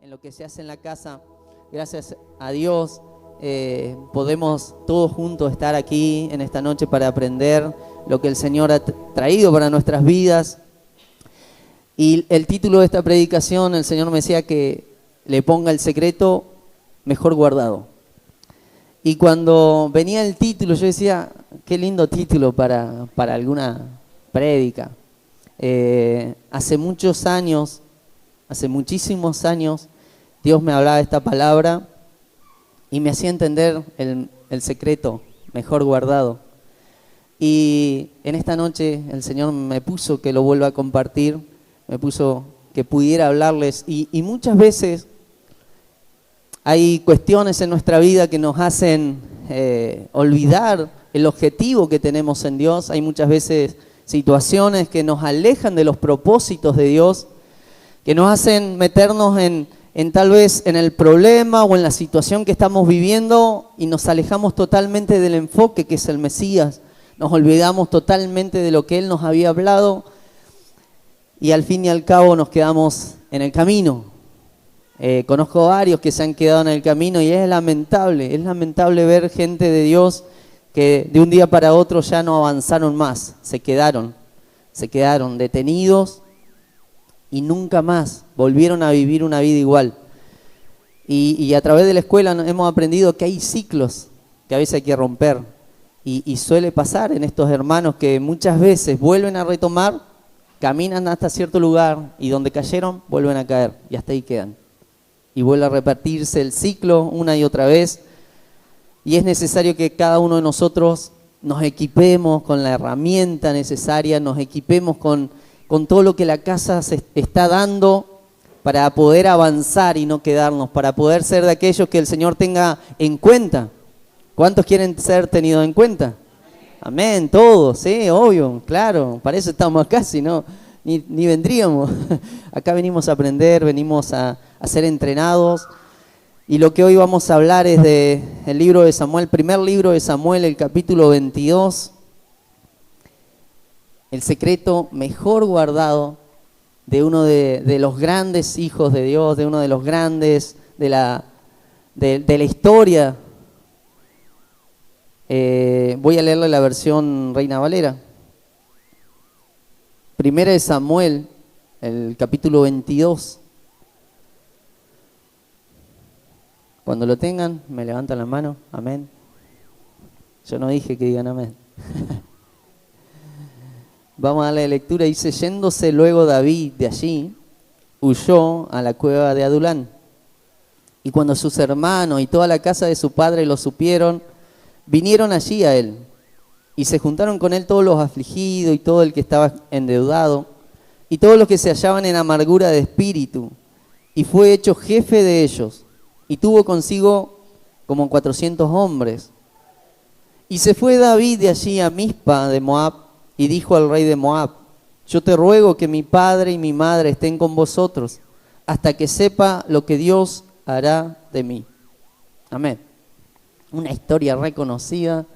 en lo que se hace en la casa. Gracias a Dios podemos todos juntos estar aquí en esta noche para aprender lo que el Señor ha traído para nuestras vidas. Y el título de esta predicación, el Señor me decía que le ponga el secreto mejor guardado. Y cuando venía el título, yo decía, qué lindo título para alguna prédica. Hace muchísimos años, Dios me hablaba de esta palabra y me hacía entender el secreto mejor guardado. Y en esta noche el Señor me puso que lo vuelva a compartir, me puso que pudiera hablarles. Y muchas veces hay cuestiones en nuestra vida que nos hacen olvidar el objetivo que tenemos en Dios. Hay muchas veces situaciones que nos alejan de los propósitos de Dios, que nos hacen meternos en tal vez en el problema o en la situación que estamos viviendo y nos alejamos totalmente del enfoque que es el Mesías. Nos olvidamos totalmente de lo que Él nos había hablado y al fin y al cabo nos quedamos en el camino. Conozco varios que se han quedado en el camino y es lamentable ver gente de Dios que de un día para otro ya no avanzaron más, se quedaron detenidos y nunca más volvieron a vivir una vida igual. Y a través de la escuela hemos aprendido que hay ciclos que a veces hay que romper. Y suele pasar en estos hermanos que muchas veces vuelven a retomar, caminan hasta cierto lugar y donde cayeron vuelven a caer y hasta ahí quedan. Y vuelve a repetirse el ciclo una y otra vez. Y es necesario que cada uno de nosotros nos equipemos con la herramienta necesaria, nos equipemos con todo lo que la casa se está dando para poder avanzar y no quedarnos, para poder ser de aquellos que el Señor tenga en cuenta. ¿Cuántos quieren ser tenidos en cuenta? Amén, todos, sí, obvio, claro, para eso estamos acá, si no, ni vendríamos. Acá venimos a aprender, venimos a ser entrenados. Y lo que hoy vamos a hablar es del libro de Samuel, primer libro de Samuel, el capítulo 22. El secreto mejor guardado de uno de los grandes hijos de Dios, de uno de los grandes de la historia. Voy a leerle la versión Reina Valera. Primera de Samuel, el capítulo 22. Cuando lo tengan, me levantan la mano. Amén. Yo no dije que digan amén. Vamos a darle lectura. Dice, yéndose luego David de allí, huyó a la cueva de Adulán. Y cuando sus hermanos y toda la casa de su padre lo supieron, vinieron allí a él. Y se juntaron con él todos los afligidos y todo el que estaba endeudado, y todos los que se hallaban en amargura de espíritu. Y fue hecho jefe de ellos. Y tuvo consigo como 400 hombres. Y se fue David de allí a Mizpa de Moab, y dijo al rey de Moab, yo te ruego que mi padre y mi madre estén con vosotros, hasta que sepa lo que Dios hará de mí. Amén. Una historia reconocida,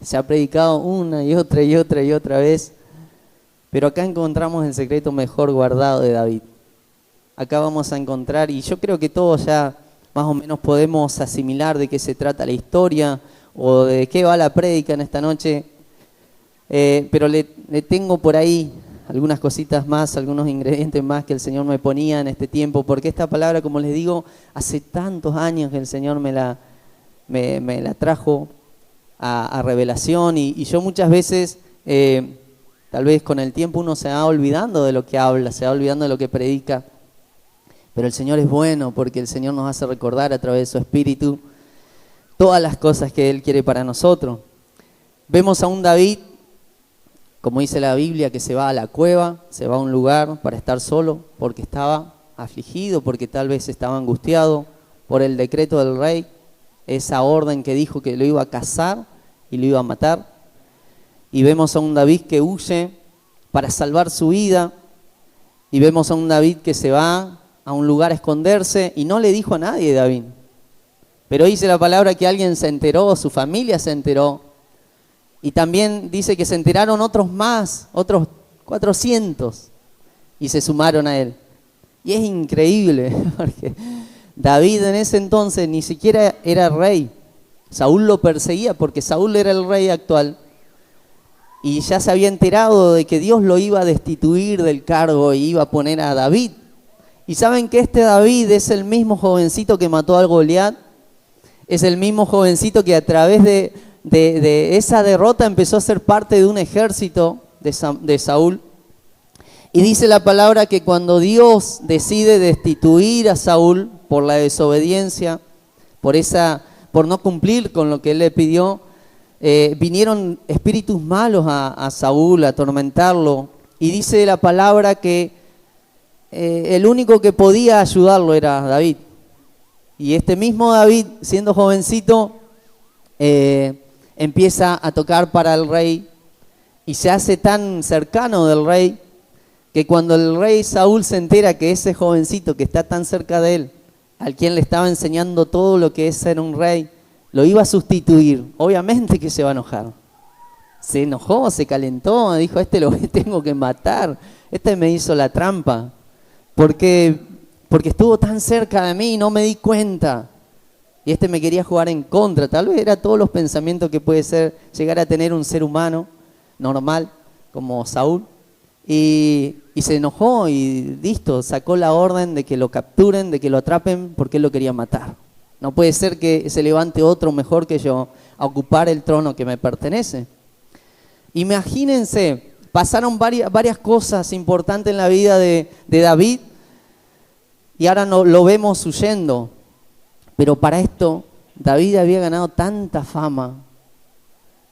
se ha predicado una y otra vez, pero acá encontramos el secreto mejor guardado de David. Acá vamos a encontrar, y yo creo que todos ya más o menos podemos asimilar de qué se trata la historia o de qué va la prédica en esta noche, pero le tengo por ahí algunas cositas más, algunos ingredientes más que el Señor me ponía en este tiempo, porque esta palabra, como les digo, hace tantos años que el Señor me la trajo a revelación y yo muchas veces, tal vez con el tiempo uno se va olvidando de lo que habla, se va olvidando de lo que predica. Pero el Señor es bueno porque el Señor nos hace recordar a través de su Espíritu todas las cosas que Él quiere para nosotros. Vemos a un David, como dice la Biblia, que se va a la cueva, se va a un lugar para estar solo porque estaba afligido, porque tal vez estaba angustiado por el decreto del rey, esa orden que dijo que lo iba a cazar y lo iba a matar. Y vemos a un David que huye para salvar su vida, y vemos a un David que se va a un lugar a esconderse y no le dijo a nadie David. Pero dice la palabra que alguien se enteró, su familia se enteró. Y también dice que se enteraron otros más, otros 400, y se sumaron a él. Y es increíble, porque David en ese entonces ni siquiera era rey. Saúl lo perseguía porque Saúl era el rey actual. Y ya se había enterado de que Dios lo iba a destituir del cargo y iba a poner a David. Y saben que este David es el mismo jovencito que mató al Goliat. Es el mismo jovencito que a través de esa derrota empezó a ser parte de un ejército de Saúl. Y dice la palabra que cuando Dios decide destituir a Saúl por la desobediencia, por no cumplir con lo que él le pidió, vinieron espíritus malos a Saúl a atormentarlo. Y dice la palabra que el único que podía ayudarlo era David. Y este mismo David, siendo jovencito, empieza a tocar para el rey y se hace tan cercano del rey que cuando el rey Saúl se entera que ese jovencito que está tan cerca de él, al quien le estaba enseñando todo lo que es ser un rey, lo iba a sustituir, obviamente que se va a enojar. Se enojó, se calentó, dijo, este lo tengo que matar, este me hizo la trampa, porque estuvo tan cerca de mí y no me di cuenta. Y este me quería jugar en contra, tal vez era todos los pensamientos que puede llegar a tener un ser humano normal como Saúl. Y se enojó y listo, sacó la orden de que lo capturen, de que lo atrapen porque él lo quería matar. No puede ser que se levante otro mejor que yo a ocupar el trono que me pertenece. Imagínense, pasaron varias cosas importantes en la vida de David y ahora no, lo vemos huyendo. Pero para esto, David había ganado tanta fama.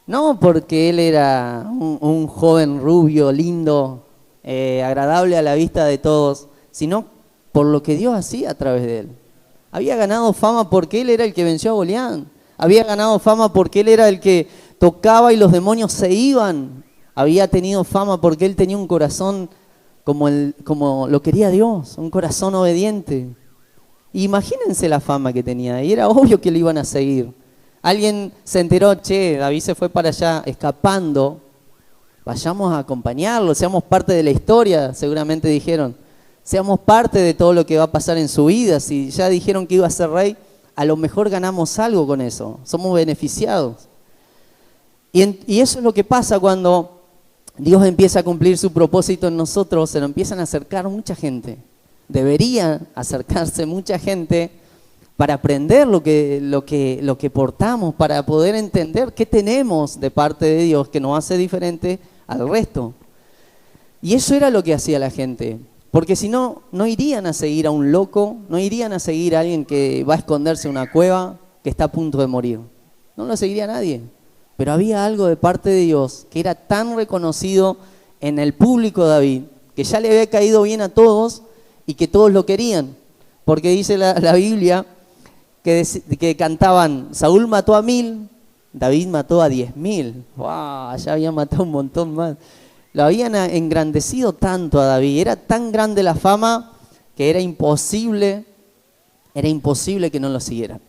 No porque él era un joven rubio, lindo, agradable a la vista de todos, sino por lo que Dios hacía a través de él. Había ganado fama porque él era el que venció a Goliat. Había ganado fama porque él era el que tocaba y los demonios se iban. Había tenido fama porque él tenía un corazón como lo quería Dios, un corazón obediente. Imagínense la fama que tenía y era obvio que lo iban a seguir. Alguien se enteró, David se fue para allá escapando, vayamos a acompañarlo, seamos parte de la historia, seguramente dijeron. Seamos parte de todo lo que va a pasar en su vida. Si ya dijeron que iba a ser rey, a lo mejor ganamos algo con eso, somos beneficiados. Y eso es lo que pasa cuando Dios empieza a cumplir su propósito en nosotros, se nos empiezan a acercar mucha gente. Debería acercarse mucha gente para aprender lo que portamos, para poder entender qué tenemos de parte de Dios que nos hace diferente al resto. Y eso era lo que hacía la gente, porque si no, no irían a seguir a un loco, no irían a seguir a alguien que va a esconderse en una cueva, que está a punto de morir. No lo seguiría nadie. Pero había algo de parte de Dios que era tan reconocido en el público de David, que ya le había caído bien a todos y que todos lo querían. Porque dice la Biblia que cantaban, Saúl mató a 1000, David mató a 10.000. ¡Wow! Ya había matado un montón más. Lo habían engrandecido tanto a David, era tan grande la fama que era imposible que no lo siguieran.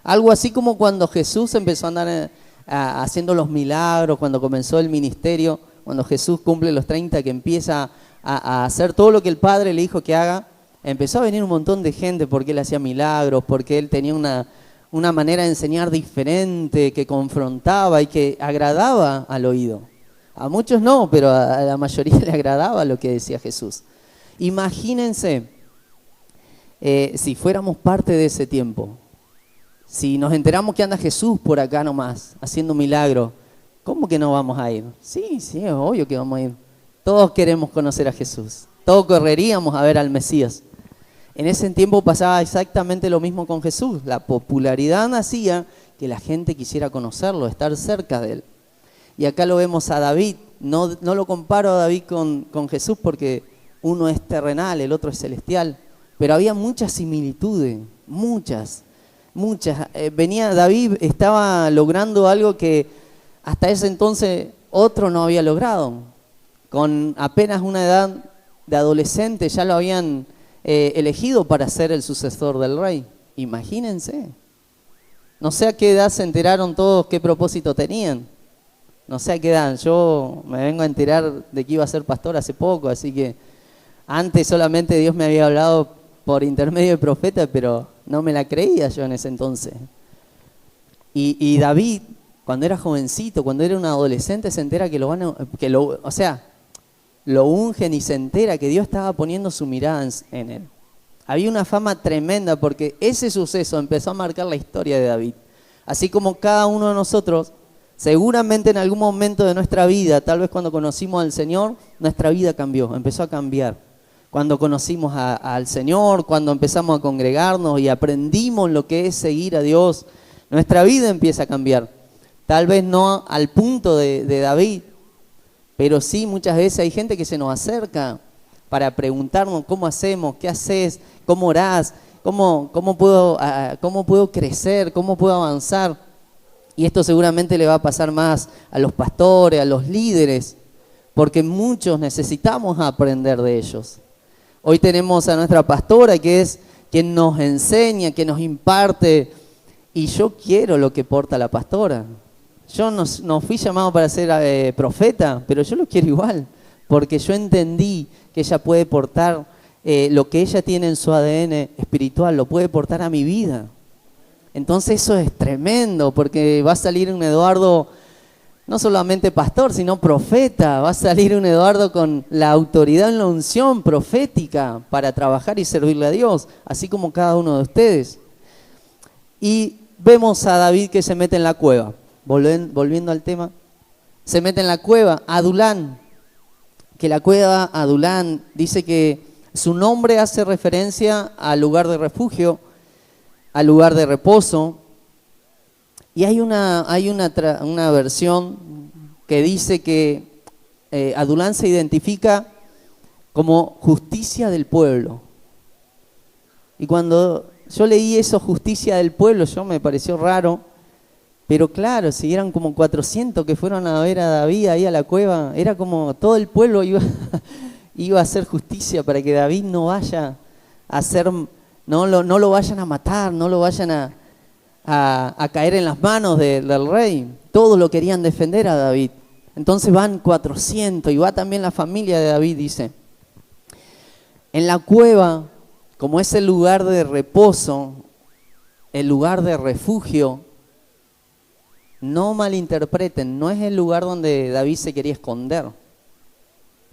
Algo así como cuando Jesús empezó a andar haciendo los milagros, cuando comenzó el ministerio, cuando Jesús cumple los 30, que empieza a hacer todo lo que el Padre le dijo que haga, empezó a venir un montón de gente porque él hacía milagros, porque él tenía una manera de enseñar diferente, que confrontaba y que agradaba al oído. A muchos no, pero a la mayoría le agradaba lo que decía Jesús. Imagínense si fuéramos parte de ese tiempo. Si nos enteramos que anda Jesús por acá nomás, haciendo milagros, ¿cómo que no vamos a ir? Sí, es obvio que vamos a ir. Todos queremos conocer a Jesús. Todos correríamos a ver al Mesías. En ese tiempo pasaba exactamente lo mismo con Jesús. La popularidad hacía que la gente quisiera conocerlo, estar cerca de él. Y acá lo vemos a David. No lo comparo a David con Jesús porque uno es terrenal, el otro es celestial. Pero había muchas similitudes, muchas. David estaba logrando algo que hasta ese entonces otro no había logrado. Con apenas una edad de adolescente ya lo habían elegido para ser el sucesor del rey. Imagínense. No sé a qué edad se enteraron todos qué propósito tenían. No sé a qué edad. Yo me vengo a enterar de que iba a ser pastor hace poco, así que antes solamente Dios me había hablado por intermedio de profeta, pero no me la creía yo en ese entonces. Y David, cuando era jovencito, cuando era un adolescente, se entera que lo ungen y se entera que Dios estaba poniendo su mirada en él. Había una fama tremenda porque ese suceso empezó a marcar la historia de David. Así como cada uno de nosotros, seguramente en algún momento de nuestra vida, tal vez cuando conocimos al Señor, nuestra vida cambió, empezó a cambiar. Cuando conocimos al Señor, cuando empezamos a congregarnos y aprendimos lo que es seguir a Dios, nuestra vida empieza a cambiar. Tal vez no al punto de David, pero sí muchas veces hay gente que se nos acerca para preguntarnos cómo hacemos, qué haces, cómo orás, cómo puedo crecer, cómo puedo avanzar. Y esto seguramente le va a pasar más a los pastores, a los líderes, porque muchos necesitamos aprender de ellos. Hoy tenemos a nuestra pastora, que es quien nos enseña, que nos imparte, y yo quiero lo que porta la pastora. Yo no fui llamado para ser profeta, pero yo lo quiero igual, porque yo entendí que ella puede portar lo que ella tiene en su ADN espiritual, lo puede portar a mi vida. Entonces eso es tremendo, porque va a salir un Eduardo, no solamente pastor, sino profeta. Va a salir un Eduardo con la autoridad en la unción profética para trabajar y servirle a Dios, así como cada uno de ustedes. Y vemos a David que se mete en la cueva. Volviendo al tema, se mete en la cueva, Adulán, que la cueva Adulán dice que su nombre hace referencia al lugar de refugio, al lugar de reposo. Y hay una versión que dice que Adulán se identifica como justicia del pueblo. Y cuando yo leí eso, justicia del pueblo, me pareció raro. Pero claro, si eran como 400 que fueron a ver a David ahí a la cueva, era como todo el pueblo iba a hacer justicia para que David no vaya a hacer, no lo vayan a matar, no lo vayan a caer en las manos del rey. Todos lo querían defender a David. Entonces van 400 y va también la familia de David, dice. En la cueva, como es el lugar de reposo, el lugar de refugio, no malinterpreten, no es el lugar donde David se quería esconder.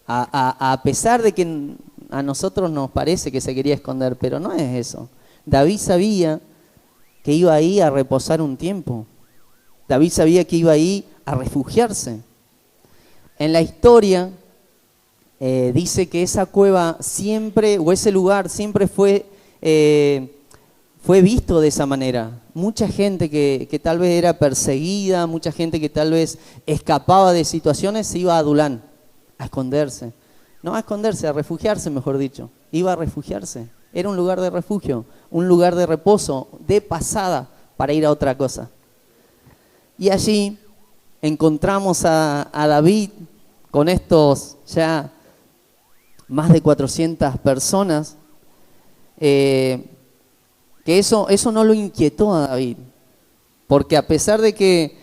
A pesar de que a nosotros nos parece que se quería esconder, pero no es eso. David sabía que iba ahí a reposar un tiempo. David sabía que iba ahí a refugiarse. En la historia dice que esa cueva siempre, o ese lugar siempre fue visto de esa manera. Mucha gente que tal vez era perseguida, mucha gente que tal vez escapaba de situaciones, se iba a Adulán a esconderse. No a esconderse, a refugiarse, mejor dicho. Iba a refugiarse. Era un lugar de refugio, un lugar de reposo, de pasada, para ir a otra cosa. Y allí encontramos a David con estos ya más de 400 personas, que eso no lo inquietó a David, porque a pesar de que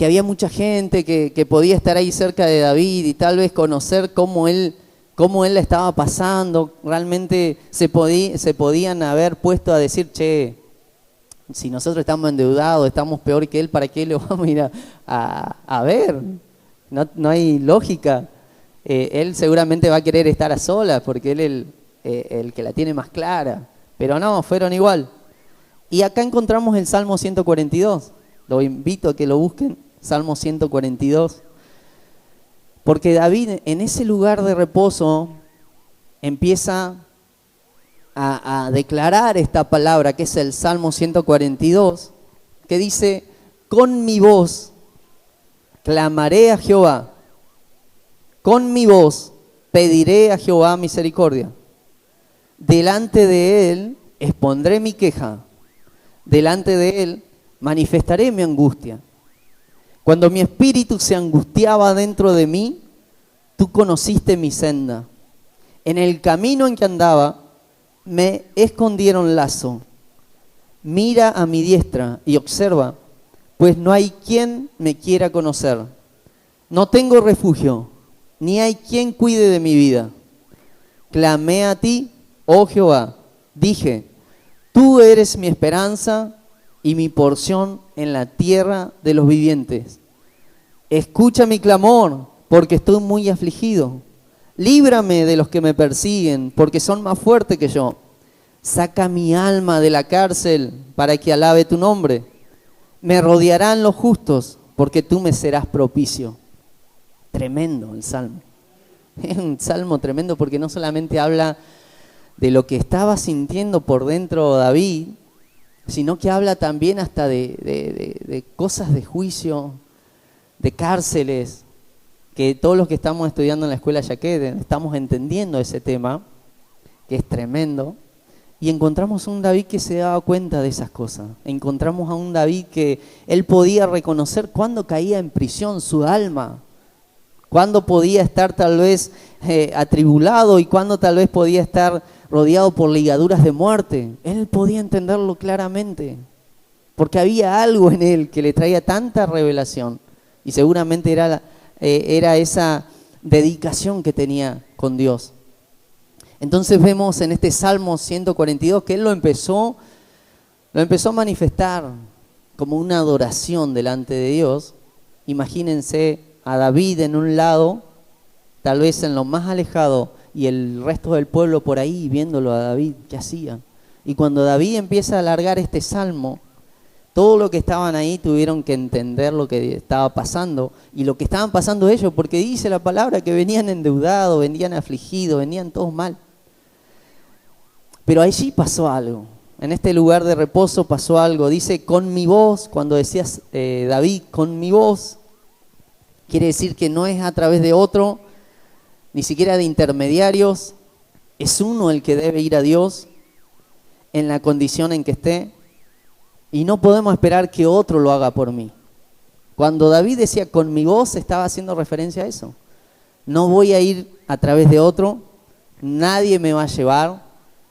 había mucha gente que podía estar ahí cerca de David y tal vez conocer cómo él la estaba pasando, realmente se podían haber puesto a decir, che, si nosotros estamos endeudados, estamos peor que él, ¿para qué le vamos a ir a ver? No hay lógica. Él seguramente va a querer estar a solas porque él es el que la tiene más clara. Pero no, fueron igual. Y acá encontramos el Salmo 142. Lo invito a que lo busquen, Salmo 142. Porque David en ese lugar de reposo empieza a declarar esta palabra que es el Salmo 142, que dice, con mi voz clamaré a Jehová, con mi voz pediré a Jehová misericordia. Delante de él expondré mi queja, delante de él manifestaré mi angustia. Cuando mi espíritu se angustiaba dentro de mí, tú conociste mi senda. En el camino en que andaba, me escondieron lazo. Mira a mi diestra y observa, pues no hay quien me quiera conocer. No tengo refugio, ni hay quien cuide de mi vida. Clamé a ti, oh Jehová, dije, Tú eres mi esperanza y mi porción en la tierra de los vivientes. Escucha mi clamor, porque estoy muy afligido. Líbrame de los que me persiguen, porque son más fuertes que yo. Saca mi alma de la cárcel para que alabe tu nombre. Me rodearán los justos, porque tú me serás propicio. Tremendo el salmo. Es un salmo tremendo porque no solamente habla de lo que estaba sintiendo por dentro David, sino que habla también hasta de cosas de juicio, de cárceles, que todos los que estamos estudiando en la escuela Yaquet estamos entendiendo ese tema, que es tremendo, y encontramos un David que se daba cuenta de esas cosas. Encontramos a un David que él podía reconocer cuándo caía en prisión su alma, cuándo podía estar tal vez atribulado y cuándo tal vez podía estar rodeado por ligaduras de muerte. Él podía entenderlo claramente, porque había algo en él que le traía tanta revelación, y seguramente era esa dedicación que tenía con Dios. Entonces vemos en este Salmo 142 que él lo empezó a manifestar como una adoración delante de Dios. Imagínense a David en un lado, tal vez en lo más alejado, y el resto del pueblo por ahí viéndolo a David, ¿qué hacía? Y cuando David empieza a alargar este salmo, todo lo que estaban ahí tuvieron que entender lo que estaba pasando y lo que estaban pasando ellos, porque dice la palabra que venían endeudados, venían afligidos, venían todos mal. Pero allí pasó algo, en este lugar de reposo pasó algo. Dice, con mi voz, cuando decías David, con mi voz, quiere decir que no es a través de otro, ni siquiera de intermediarios, es uno el que debe ir a Dios en la condición en que esté, y no podemos esperar que otro lo haga por mí. Cuando David decía con mi voz, estaba haciendo referencia a eso. No voy a ir a través de otro, nadie me va a llevar,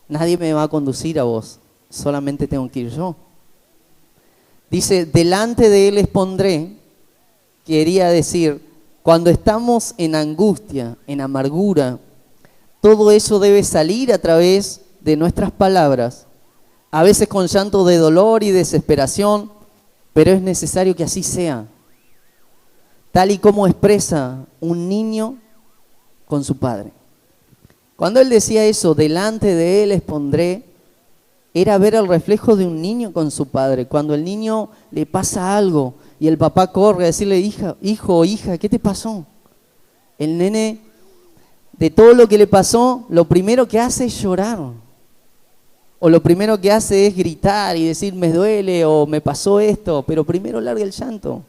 nadie me va a conducir a vos, solamente tengo que ir yo. Dice, delante de él les pondré, quería decir, cuando estamos en angustia, en amargura, todo eso debe salir a través de nuestras palabras, a veces con llanto de dolor y desesperación, pero es necesario que así sea, tal y como expresa un niño con su padre. Cuando él decía eso, delante de él les pondré, era ver el reflejo de un niño con su padre. Cuando el niño le pasa algo y el papá corre a decirle, hijo o hija, ¿qué te pasó? El nene, de todo lo que le pasó, lo primero que hace es llorar. O lo primero que hace es gritar y decir, me duele o me pasó esto, pero primero larga el llanto.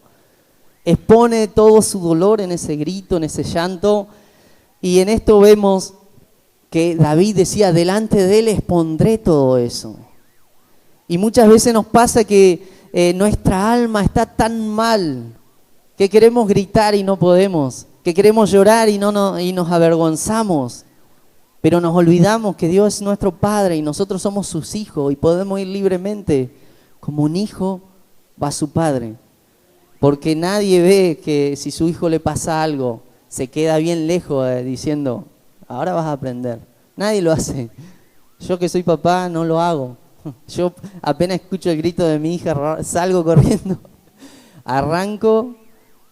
Expone todo su dolor en ese grito, en ese llanto. Y en esto vemos que David decía, delante de él expondré todo eso. Y muchas veces nos pasa que nuestra alma está tan mal que queremos gritar y no podemos, que queremos llorar y nos avergonzamos, pero nos olvidamos que Dios es nuestro Padre y nosotros somos sus hijos y podemos ir libremente como un hijo va a su padre, porque nadie ve que si su hijo le pasa algo se queda bien lejos diciendo, ahora vas a aprender. Nadie lo hace. Yo que soy papá no lo hago. Yo apenas escucho el grito de mi hija, salgo corriendo, arranco,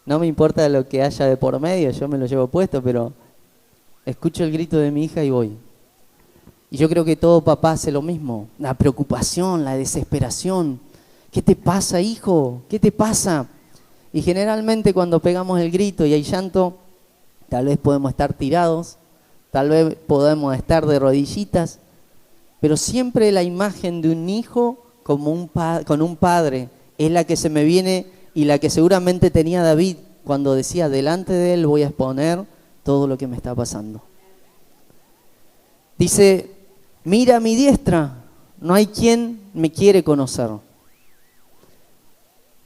no me importa lo que haya de por medio, yo me lo llevo puesto, pero escucho el grito de mi hija y voy. Y yo creo que todo papá hace lo mismo, la preocupación, la desesperación. ¿Qué te pasa, hijo? ¿Qué te pasa? Y generalmente cuando pegamos el grito y hay llanto, tal vez podemos estar tirados, tal vez podemos estar de rodillitas, pero siempre la imagen de un hijo como con un padre es la que se me viene y la que seguramente tenía David cuando decía, delante de él voy a exponer todo lo que me está pasando. Dice, mira a mi diestra, no hay quien me quiere conocer.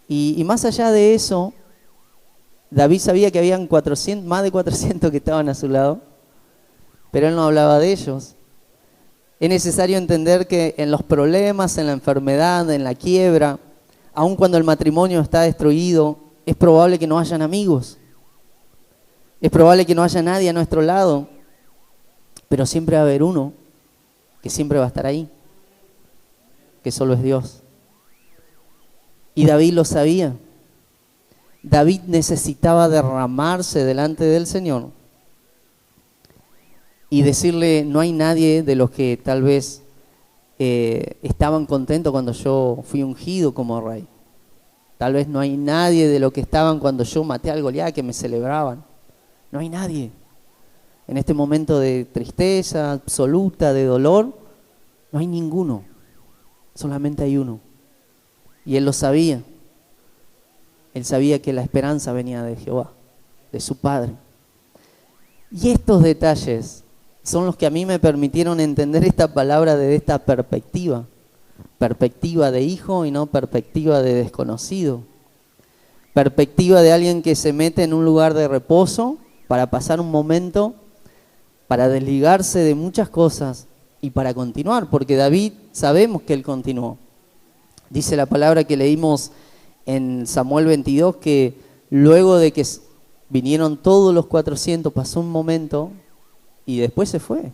Y más allá de eso, David sabía que habían más de 400 que estaban a su lado, pero él no hablaba de ellos. Es necesario entender que en los problemas, en la enfermedad, en la quiebra, aun cuando el matrimonio está destruido, es probable que no hayan amigos. Es probable que no haya nadie a nuestro lado, pero siempre va a haber uno que siempre va a estar ahí. que solo es Dios. Y David lo sabía. David necesitaba derramarse delante del Señor y decirle, no hay nadie de los que tal vez estaban contentos cuando yo fui ungido como rey. Tal vez no hay nadie de los que estaban cuando yo maté al Goliat que me celebraban. No hay nadie. En este momento de tristeza absoluta, de dolor, no hay ninguno. Solamente hay uno. Y él lo sabía. Él sabía que la esperanza venía de Jehová, de su Padre. Y estos detalles son los que a mí me permitieron entender esta palabra desde esta perspectiva. Perspectiva de hijo y no perspectiva de desconocido. Perspectiva de alguien que se mete en un lugar de reposo para pasar un momento, para desligarse de muchas cosas y para continuar, porque David sabemos que él continuó. Dice la palabra que leímos en Samuel 22 que luego de que vinieron todos los 400 pasó un momento y después se fue.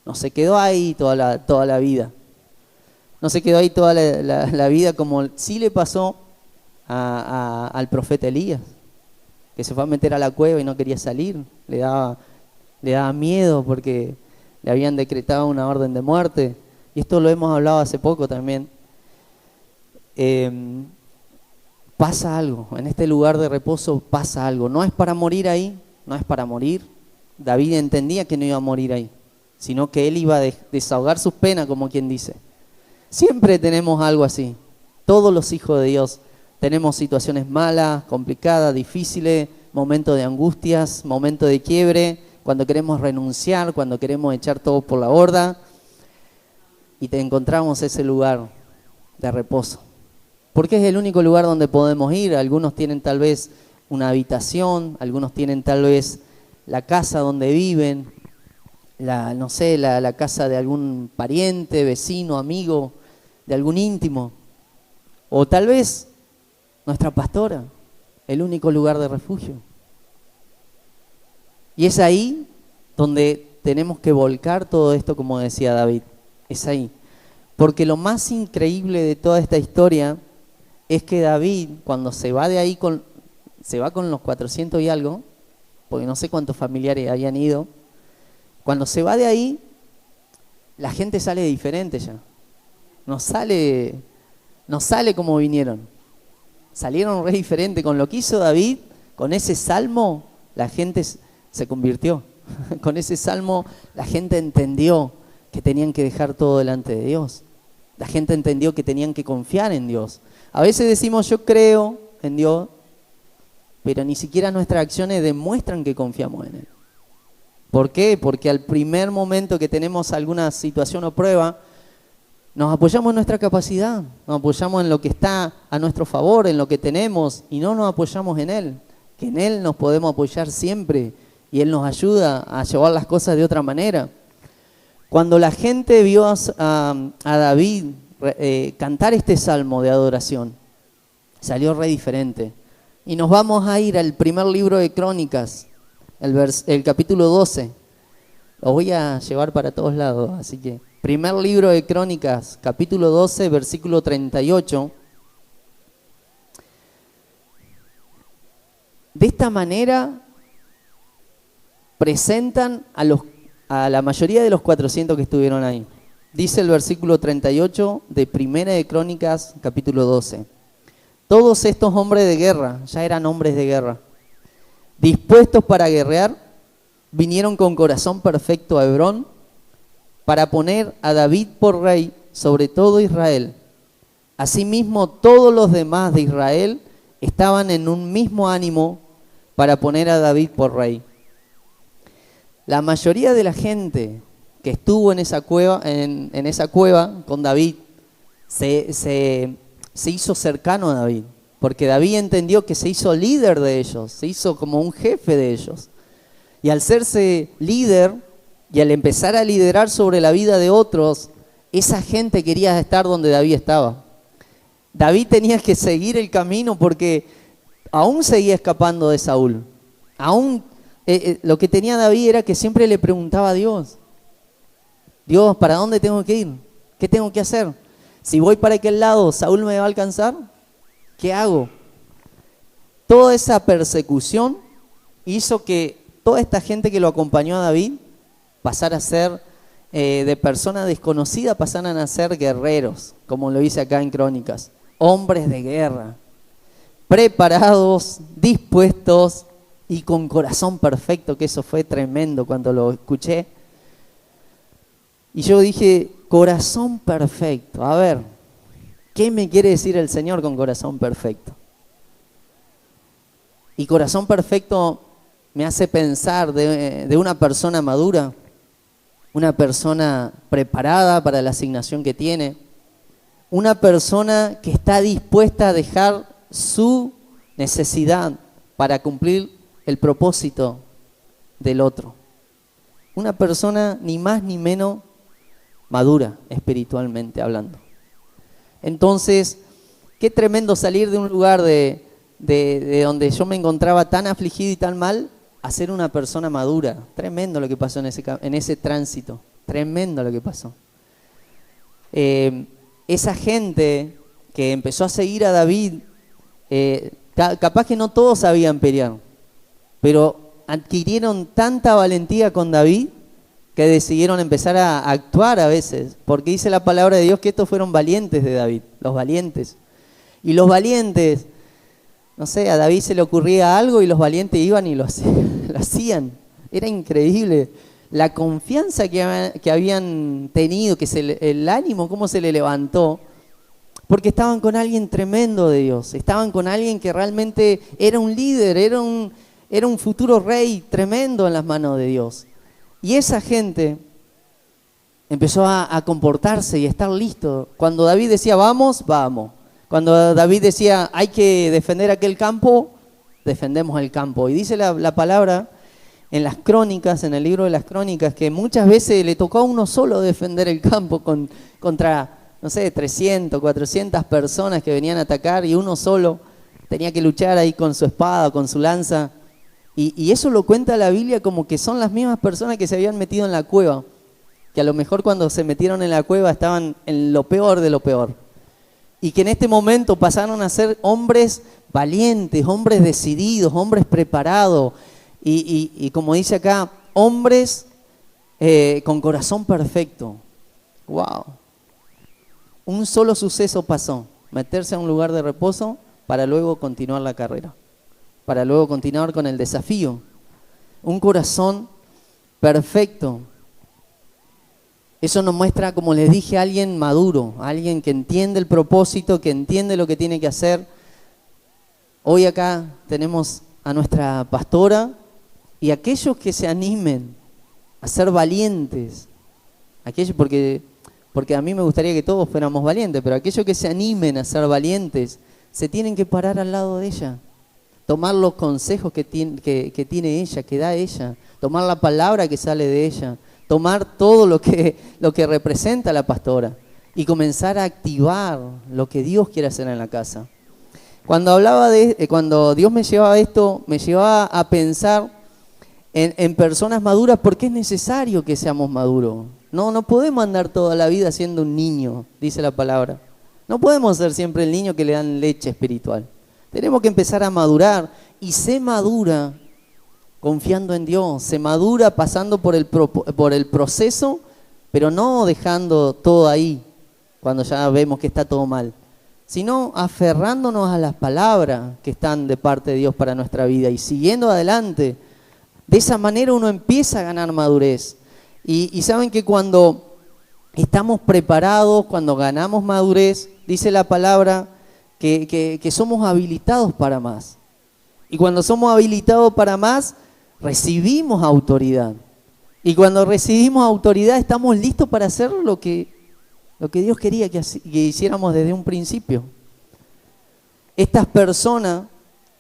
No se quedó ahí toda la vida. No se quedó ahí toda la vida como sí le pasó al profeta Elías, que se fue a meter a la cueva y no quería salir. Le daba miedo porque le habían decretado una orden de muerte. Y esto lo hemos hablado hace poco también. Pasa algo, en este lugar de reposo pasa algo. No es para morir ahí, no es para morir. David entendía que no iba a morir ahí, sino que él iba a desahogar sus penas, como quien dice. Siempre tenemos algo así. Todos los hijos de Dios tenemos situaciones malas, complicadas, difíciles, momentos de angustias, momentos de quiebre, cuando queremos renunciar, cuando queremos echar todo por la borda. Y te encontramos ese lugar de reposo. Porque es el único lugar donde podemos ir. Algunos tienen tal vez una habitación, algunos tienen tal vez la casa donde viven, la casa de algún pariente, vecino, amigo, de algún íntimo. O tal vez nuestra pastora, el único lugar de refugio. Y es ahí donde tenemos que volcar todo esto, como decía David. Es ahí. Porque lo más increíble de toda esta historia es que David, cuando se va de ahí, se va con los 400 y algo, porque no sé cuántos familiares habían ido, cuando se va de ahí, la gente sale diferente ya. No sale como vinieron. Salieron re diferente. Con lo que hizo David, con ese salmo, la gente se convirtió. Con ese salmo, la gente entendió que tenían que dejar todo delante de Dios. La gente entendió que tenían que confiar en Dios. A veces decimos, yo creo en Dios, pero ni siquiera nuestras acciones demuestran que confiamos en Él. ¿Por qué? Porque al primer momento que tenemos alguna situación o prueba, nos apoyamos en nuestra capacidad, nos apoyamos en lo que está a nuestro favor, en lo que tenemos, y no nos apoyamos en Él, que en Él nos podemos apoyar siempre, y Él nos ayuda a llevar las cosas de otra manera. Cuando la gente vio a David cantar este salmo de adoración, salió re diferente. Y nos vamos a ir al primer libro de Crónicas, el capítulo 12. Lo voy a llevar para todos lados, así que primer libro de Crónicas, capítulo 12, versículo 38. De esta manera presentan a la mayoría de los 400 que estuvieron ahí. Dice el versículo 38 de Primera de Crónicas, capítulo 12. Todos estos hombres de guerra, ya eran hombres de guerra, dispuestos para guerrear, vinieron con corazón perfecto a Hebrón para poner a David por rey sobre todo Israel. Asimismo, todos los demás de Israel estaban en un mismo ánimo para poner a David por rey. La mayoría de la gente que estuvo en esa cueva, en esa cueva con David, se hizo cercano a David, porque David entendió que se hizo líder de ellos, se hizo como un jefe de ellos. Y al serse líder y al empezar a liderar sobre la vida de otros, esa gente quería estar donde David estaba. David tenía que seguir el camino porque aún seguía escapando de Saúl. Aún lo que tenía David era que siempre le preguntaba a Dios, Dios, ¿para dónde tengo que ir? ¿Qué tengo que hacer? Si voy para aquel lado, ¿Saúl me va a alcanzar? ¿Qué hago? Toda esa persecución hizo que toda esta gente que lo acompañó a David pasara a ser, de persona desconocida, pasaran a ser guerreros, como lo dice acá en Crónicas, hombres de guerra, preparados, dispuestos y con corazón perfecto, que eso fue tremendo cuando lo escuché. Y yo dije, corazón perfecto, a ver, ¿qué me quiere decir el Señor con corazón perfecto? Y corazón perfecto me hace pensar de una persona madura, una persona preparada para la asignación que tiene, una persona que está dispuesta a dejar su necesidad para cumplir el propósito del otro. Una persona ni más ni menos madura espiritualmente hablando. Entonces, qué tremendo salir de un lugar de donde yo me encontraba tan afligido y tan mal, a ser una persona madura. Tremendo lo que pasó en ese tránsito. Tremendo lo que pasó. Esa gente que empezó a seguir a David, capaz que no todos sabían pelear, pero adquirieron tanta valentía con David que decidieron empezar a actuar a veces, porque dice la palabra de Dios que estos fueron valientes de David, los valientes. Y los valientes, no sé, a David se le ocurría algo y los valientes iban y lo hacían. Era increíble la confianza que habían tenido, el ánimo, cómo se le levantó, porque estaban con alguien tremendo de Dios, estaban con alguien que realmente era un líder, era un futuro rey tremendo en las manos de Dios. Y esa gente empezó a comportarse y a estar listo. Cuando David decía vamos, vamos. Cuando David decía hay que defender aquel campo, defendemos el campo. Y dice la palabra en las crónicas, en el libro de las crónicas, que muchas veces le tocó a uno solo defender el campo contra, no sé, 300, 400 personas que venían a atacar y uno solo tenía que luchar ahí con su espada, con su lanza. Y eso lo cuenta la Biblia como que son las mismas personas que se habían metido en la cueva, que a lo mejor cuando se metieron en la cueva estaban en lo peor de lo peor. Y que en este momento pasaron a ser hombres valientes, hombres decididos, hombres preparados. Y como dice acá, hombres con corazón perfecto. ¡Wow! Un solo suceso pasó, meterse a un lugar de reposo para luego continuar la carrera, para luego continuar con el desafío. Un corazón perfecto. Eso nos muestra, como les dije, a alguien maduro, a alguien que entiende el propósito, que entiende lo que tiene que hacer. Hoy acá tenemos a nuestra pastora y aquellos que se animen a ser valientes, aquellos porque a mí me gustaría que todos fuéramos valientes, pero aquellos que se animen a ser valientes, se tienen que parar al lado de ella, tomar los consejos que tiene ella, que da ella, tomar la palabra que sale de ella, tomar todo lo que representa la pastora y comenzar a activar lo que Dios quiere hacer en la casa. Cuando Dios me llevaba a esto, me llevaba a pensar en personas maduras, porque es necesario que seamos maduros. No podemos andar toda la vida siendo un niño, dice la palabra. No podemos ser siempre el niño que le dan leche espiritual. Tenemos que empezar a madurar, y se madura confiando en Dios, se madura pasando por el proceso, pero no dejando todo ahí cuando ya vemos que está todo mal, sino aferrándonos a las palabras que están de parte de Dios para nuestra vida y siguiendo adelante. De esa manera uno empieza a ganar madurez. Y saben que cuando estamos preparados, cuando ganamos madurez, dice la palabra que somos habilitados para más. Y cuando somos habilitados para más, recibimos autoridad. Y cuando recibimos autoridad, estamos listos para hacer lo que Dios quería que hiciéramos desde un principio. Estas personas,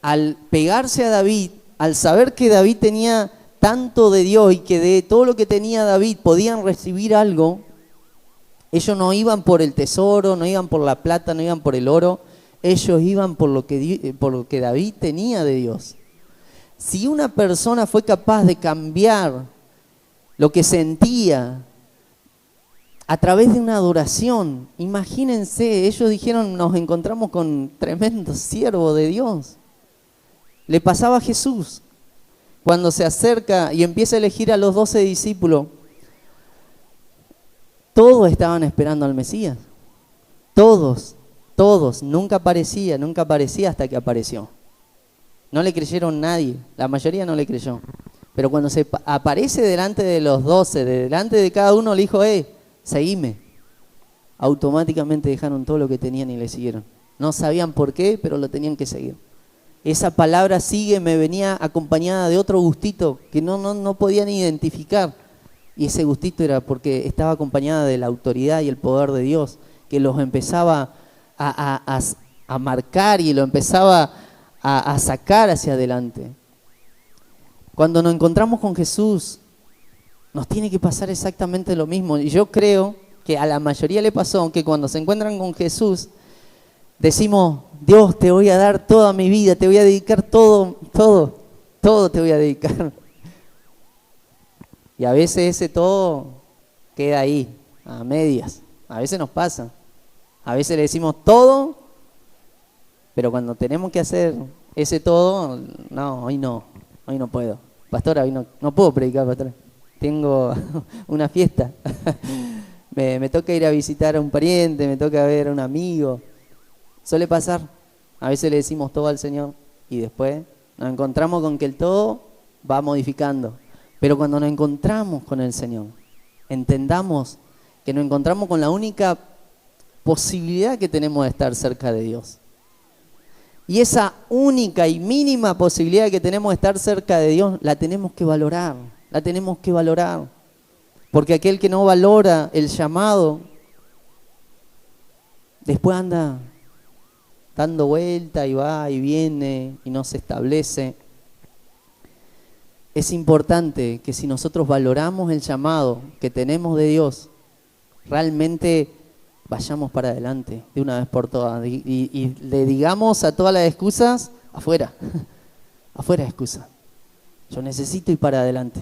al pegarse a David, al saber que David tenía tanto de Dios y que de todo lo que tenía David podían recibir algo, ellos no iban por el tesoro, no iban por la plata, no iban por el oro, ellos iban por lo que David tenía de Dios. Si una persona fue capaz de cambiar lo que sentía a través de una adoración. Imagínense, ellos dijeron, nos encontramos con tremendo siervo de Dios. Le pasaba a Jesús, cuando se acerca y empieza a elegir a los 12 discípulos, todos estaban esperando al Mesías. Todos, nunca aparecía hasta que apareció. No le creyeron nadie, la mayoría no le creyó. Pero cuando se aparece delante de los 12, delante de cada uno, le dijo, seguime. Automáticamente dejaron todo lo que tenían y le siguieron. No sabían por qué, pero lo tenían que seguir. Esa palabra sigue me venía acompañada de otro gustito que no podían identificar. Y ese gustito era porque estaba acompañada de la autoridad y el poder de Dios, que los empezaba a marcar y lo empezaba a sacar hacia adelante. Cuando nos encontramos con Jesús, nos tiene que pasar exactamente lo mismo. Y yo creo que a la mayoría le pasó que cuando se encuentran con Jesús, decimos, Dios, te voy a dar toda mi vida, te voy a dedicar todo te voy a dedicar. Y a veces ese todo queda ahí, a medias. A veces nos pasa. A veces le decimos todo, pero cuando tenemos que hacer ese todo, hoy no puedo. Pastora, hoy no puedo predicar, pastora. Tengo una fiesta. me toca ir a visitar a un pariente, me toca ver a un amigo. Suele pasar. A veces le decimos todo al Señor y después nos encontramos con que el todo va modificando. Pero cuando nos encontramos con el Señor, entendamos que nos encontramos con la única posibilidad que tenemos de estar cerca de Dios. Y esa única y mínima posibilidad que tenemos de estar cerca de Dios, la tenemos que valorar, Porque aquel que no valora el llamado, después anda dando vuelta y va y viene y no se establece. Es importante que si nosotros valoramos el llamado que tenemos de Dios, realmente vayamos para adelante de una vez por todas y le digamos a todas las excusas, afuera excusa. Yo necesito ir para adelante.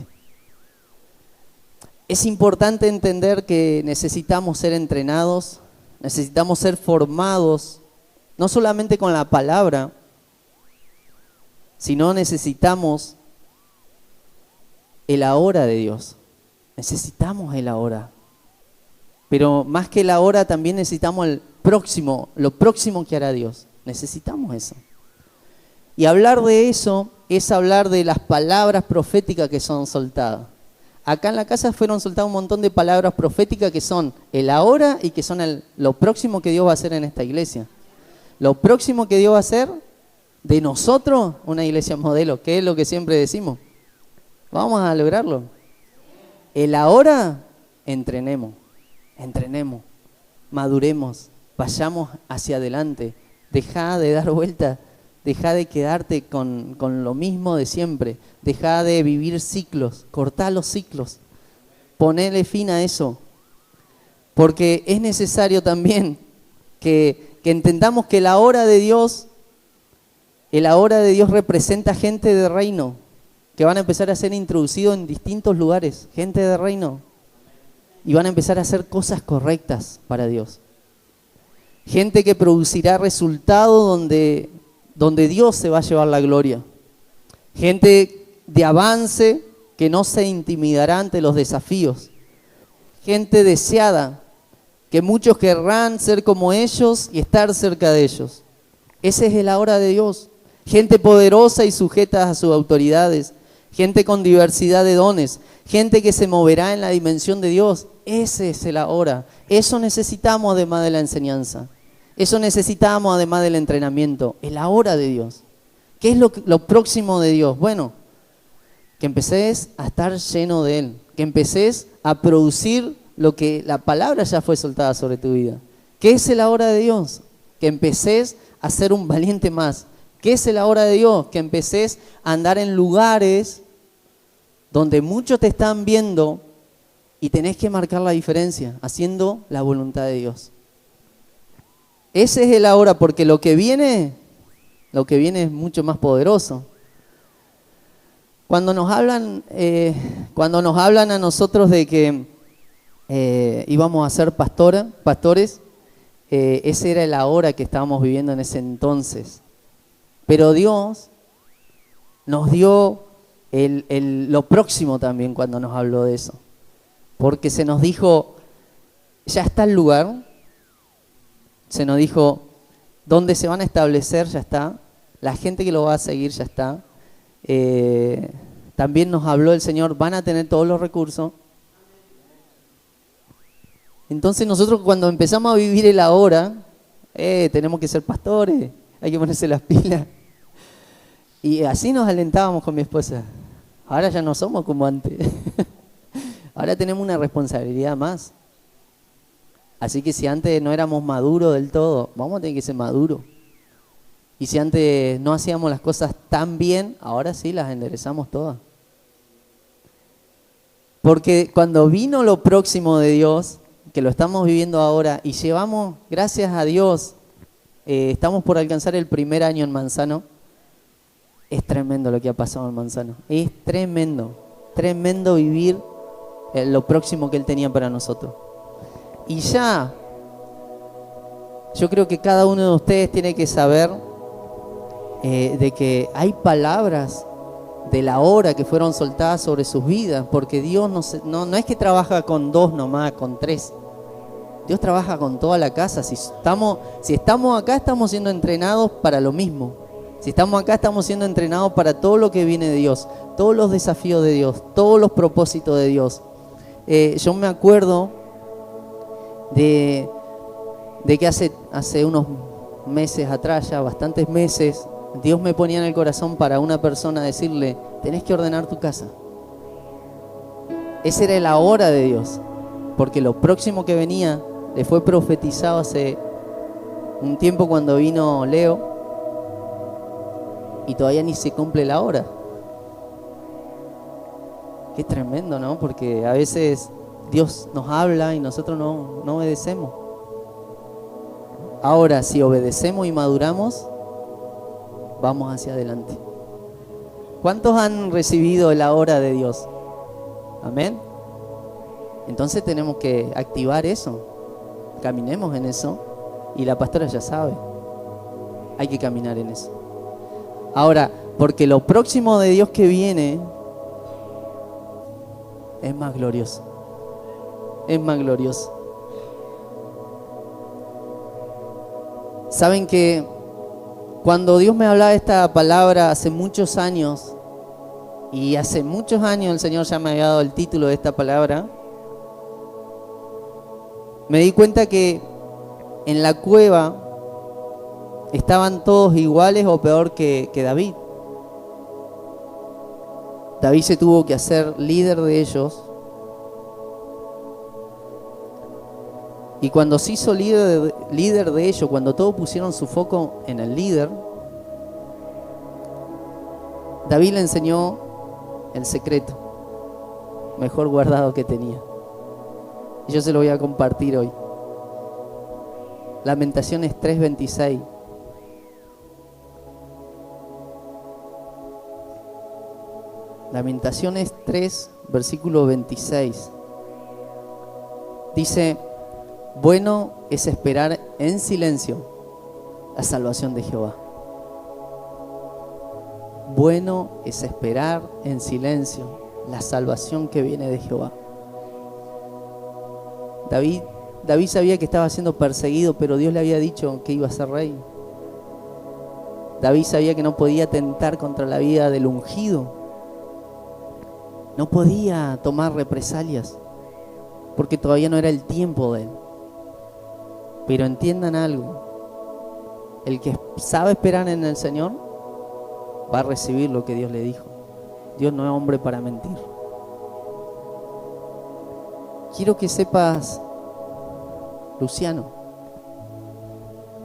Es importante entender que necesitamos ser entrenados, necesitamos ser formados, no solamente con la palabra, sino necesitamos el ahora de Dios. Necesitamos el ahora. Pero más que el ahora también necesitamos lo próximo que hará Dios. Necesitamos eso. Y hablar de eso es hablar de las palabras proféticas que son soltadas. Acá en la casa fueron soltadas un montón de palabras proféticas que son el ahora y que son lo próximo que Dios va a hacer en esta iglesia. Lo próximo que Dios va a hacer de nosotros, una iglesia modelo, que es lo que siempre decimos. Vamos a lograrlo. El ahora, entrenemos, maduremos, vayamos hacia adelante. Deja de dar vueltas, deja de quedarte con lo mismo de siempre. Deja de vivir ciclos, cortá los ciclos. Ponele fin a eso. Porque es necesario también que entendamos que la hora de Dios representa gente de reino, que van a empezar a ser introducidos en distintos lugares, gente de reino, y van a empezar a hacer cosas correctas para Dios. Gente que producirá resultados donde Dios se va a llevar la gloria. Gente de avance que no se intimidará ante los desafíos. Gente deseada, que muchos querrán ser como ellos y estar cerca de ellos. Ese es el ahora de Dios. Gente poderosa y sujeta a sus autoridades. Gente con diversidad de dones, gente que se moverá en la dimensión de Dios. Ese es el ahora. Eso necesitamos además de la enseñanza. Eso necesitamos además del entrenamiento. El ahora de Dios. ¿Qué es lo próximo de Dios? Bueno, que empeces a estar lleno de Él. Que empeces a producir lo que la palabra ya fue soltada sobre tu vida. ¿Qué es el ahora de Dios? Que empeces a ser un valiente más. ¿Qué es la hora de Dios? Que empeces a andar en lugares donde muchos te están viendo y tenés que marcar la diferencia, haciendo la voluntad de Dios. Ese es el ahora, porque lo que viene es mucho más poderoso. Cuando nos hablan a nosotros de que íbamos a ser pastores. Ese era la hora que estábamos viviendo en ese entonces. Pero Dios nos dio lo próximo también cuando nos habló de eso. Porque se nos dijo, ya está el lugar. Se nos dijo, dónde se van a establecer, ya está. La gente que lo va a seguir, ya está. También nos habló el Señor, van a tener todos los recursos. Entonces nosotros cuando empezamos a vivir el ahora, tenemos que ser pastores, hay que ponerse las pilas. Y así nos alentábamos con mi esposa. Ahora ya no somos como antes. Ahora tenemos una responsabilidad más. Así que si antes no éramos maduros del todo, vamos a tener que ser maduros. Y si antes no hacíamos las cosas tan bien, ahora sí las enderezamos todas. Porque cuando vino lo próximo de Dios, que lo estamos viviendo ahora, y llevamos, gracias a Dios, estamos por alcanzar el primer año en Manzano. Es tremendo lo que ha pasado en Manzano. Es tremendo, tremendo vivir lo próximo que Él tenía para nosotros. Y ya, yo creo que cada uno de ustedes tiene que saber de que hay palabras de la hora que fueron soltadas sobre sus vidas, porque Dios no es que trabaja con 2 nomás, con 3. Dios trabaja con toda la casa. Si estamos acá, estamos siendo entrenados para lo mismo. Si estamos acá, estamos siendo entrenados para todo lo que viene de Dios, todos los desafíos de Dios, todos los propósitos de Dios. Yo me acuerdo de que hace unos meses atrás, ya bastantes meses, Dios me ponía en el corazón para una persona decirle, tenés que ordenar tu casa. Esa era la hora de Dios, porque lo próximo que venía le fue profetizado hace un tiempo cuando vino Leo y todavía ni se cumple la hora. Qué tremendo, ¿no? Porque a veces Dios nos habla y nosotros no obedecemos. Ahora, si obedecemos y maduramos, vamos hacia adelante. ¿Cuántos han recibido la hora de Dios? Amén. Entonces tenemos que activar eso. Caminemos en eso. Y la pastora ya sabe. Hay que caminar en eso. Ahora, porque lo próximo de Dios que viene es más glorioso. Es más glorioso. Saben que cuando Dios me hablaba de esta palabra hace muchos años, y hace muchos años el Señor ya me había dado el título de esta palabra, me di cuenta que en la cueva estaban todos iguales o peor que David. David se tuvo que hacer líder de ellos. Y cuando se hizo líder de ellos, cuando todos pusieron su foco en el líder, David le enseñó el secreto mejor guardado que tenía. Y yo se lo voy a compartir hoy. Lamentaciones 3:26. Lamentaciones 3, versículo 26. Dice, bueno es esperar en silencio la salvación de Jehová. Bueno es esperar en silencio la salvación que viene de Jehová. David sabía que estaba siendo perseguido, pero Dios le había dicho que iba a ser rey. David sabía que no podía atentar contra la vida del ungido. No podía tomar represalias, porque todavía no era el tiempo de él. Pero entiendan algo, el que sabe esperar en el Señor va a recibir lo que Dios le dijo. Dios no es hombre para mentir. Quiero que sepas, Luciano,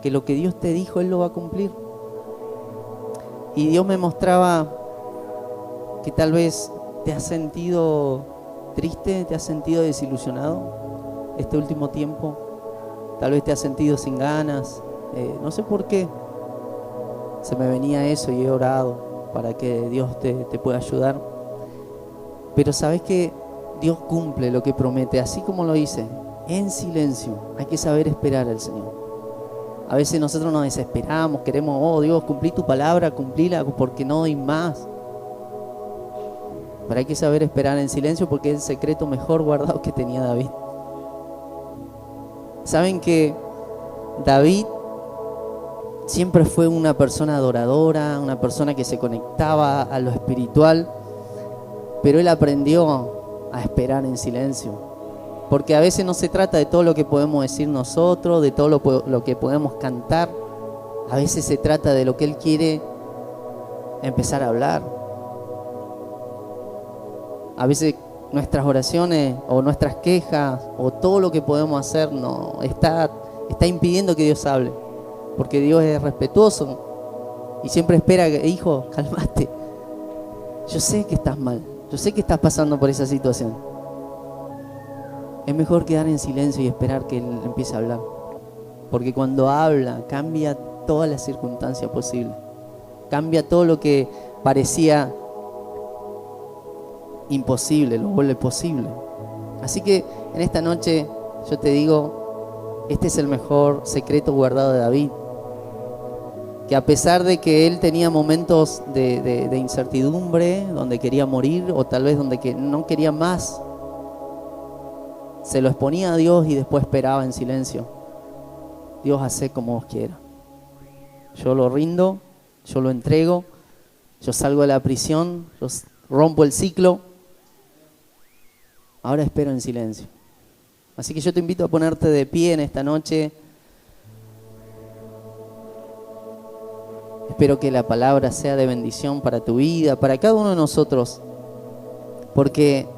que lo que Dios te dijo, Él lo va a cumplir. Y Dios me mostraba que tal vez te has sentido triste, te has sentido desilusionado este último tiempo. Tal vez te has sentido sin ganas, no sé por qué. Se me venía eso y he orado para que Dios te pueda ayudar. Pero sabes que Dios cumple lo que promete, así como lo dice, en silencio. Hay que saber esperar al Señor. A veces nosotros nos desesperamos, queremos, oh Dios, cumplí tu palabra, cumplíla porque no doy más. Pero hay que saber esperar en silencio porque es el secreto mejor guardado que tenía David. Saben que David siempre fue una persona adoradora, una persona que se conectaba a lo espiritual, pero él aprendió a esperar en silencio. Porque a veces no se trata de todo lo que podemos decir nosotros, de todo lo que podemos cantar. A veces se trata de lo que Él quiere empezar a hablar. A veces nuestras oraciones o nuestras quejas o todo lo que podemos hacer no está impidiendo que Dios hable. Porque Dios es respetuoso y siempre espera que, hijo, cálmate. Yo sé que estás mal, yo sé que estás pasando por esa situación. Es mejor quedar en silencio y esperar que Él empiece a hablar. Porque cuando habla, cambia todas las circunstancias posibles. Cambia todo lo que parecía imposible, lo vuelve posible. Así que en esta noche yo te digo, este es el mejor secreto guardado de David. Que a pesar de que él tenía momentos de incertidumbre, donde quería morir o tal vez donde no quería más, se lo exponía a Dios y después esperaba en silencio. Dios, hace como vos quieras. Yo lo rindo, yo lo entrego, yo salgo de la prisión, yo rompo el ciclo. Ahora espero en silencio. Así que yo te invito a ponerte de pie en esta noche. Espero que la palabra sea de bendición para tu vida, para cada uno de nosotros. Porque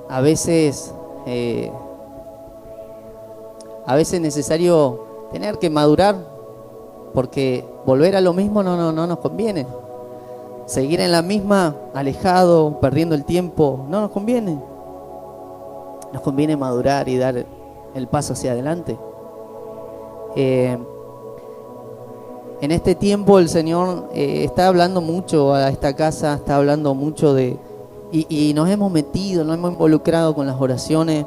a veces es necesario tener que madurar, porque volver a lo mismo no nos conviene. Seguir en la misma, alejado, perdiendo el tiempo, no nos conviene. Nos conviene madurar y dar el paso hacia adelante. En este tiempo el Señor está hablando mucho a esta casa, está hablando mucho y nos hemos metido, nos hemos involucrado con las oraciones,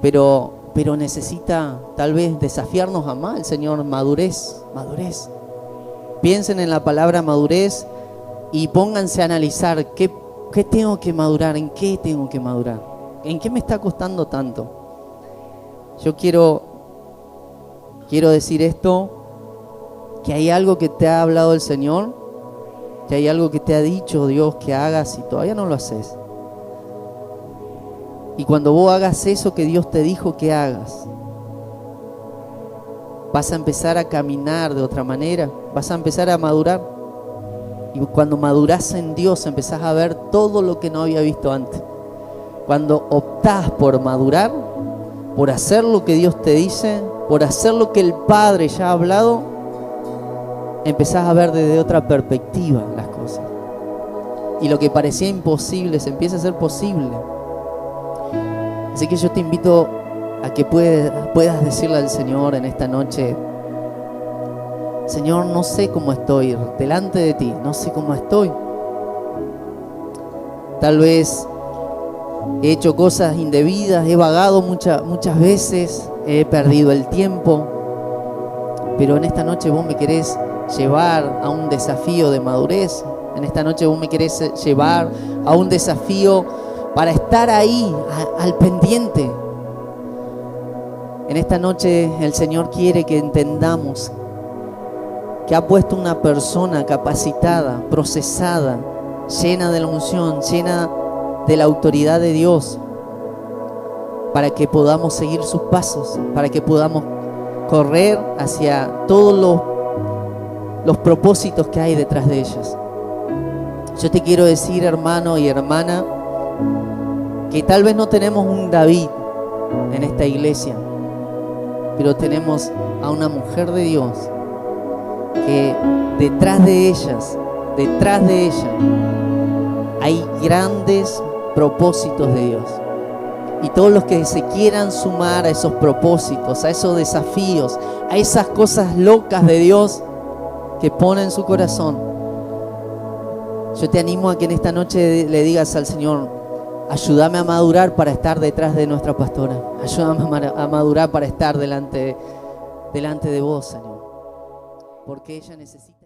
pero necesita tal vez desafiarnos a más el Señor, madurez. Piensen en la palabra madurez y pónganse a analizar qué tengo que madurar, en qué tengo que madurar, en qué me está costando tanto. Yo quiero decir esto, que hay algo que te ha hablado el Señor, que hay algo que te ha dicho Dios que hagas y todavía no lo haces. Y cuando vos hagas eso que Dios te dijo que hagas, vas a empezar a caminar de otra manera, vas a empezar a madurar. Y cuando madurás en Dios, empezás a ver todo lo que no había visto antes. Cuando optás por madurar, por hacer lo que Dios te dice, por hacer lo que el Padre ya ha hablado, empezás a ver desde otra perspectiva las cosas. Y lo que parecía imposible se empieza a hacer posible. Así que yo te invito a que puedas decirle al Señor en esta noche: Señor, no sé cómo estoy delante de ti, no sé cómo estoy. Tal vez he hecho cosas indebidas, he vagado muchas veces, he perdido el tiempo, pero en esta noche vos me querés llevar a un desafío de madurez. En esta noche vos me querés llevar a un desafío para estar ahí, al pendiente. En esta noche el Señor quiere que entendamos que ha puesto una persona capacitada, procesada, llena de la unción, llena de la autoridad de Dios, para que podamos seguir sus pasos, para que podamos correr hacia todos los propósitos que hay detrás de ellos. Yo te quiero decir, hermano y hermana, que tal vez no tenemos un David en esta iglesia, pero tenemos a una mujer de Dios que detrás de ella hay grandes propósitos de Dios. Y todos los que se quieran sumar a esos propósitos, a esos desafíos, a esas cosas locas de Dios que pone en su corazón, Yo te animo a que en esta noche le digas al Señor: ayúdame a madurar para estar detrás de nuestra pastora. Ayúdame a madurar para estar delante de vos, Señor. Porque ella necesita...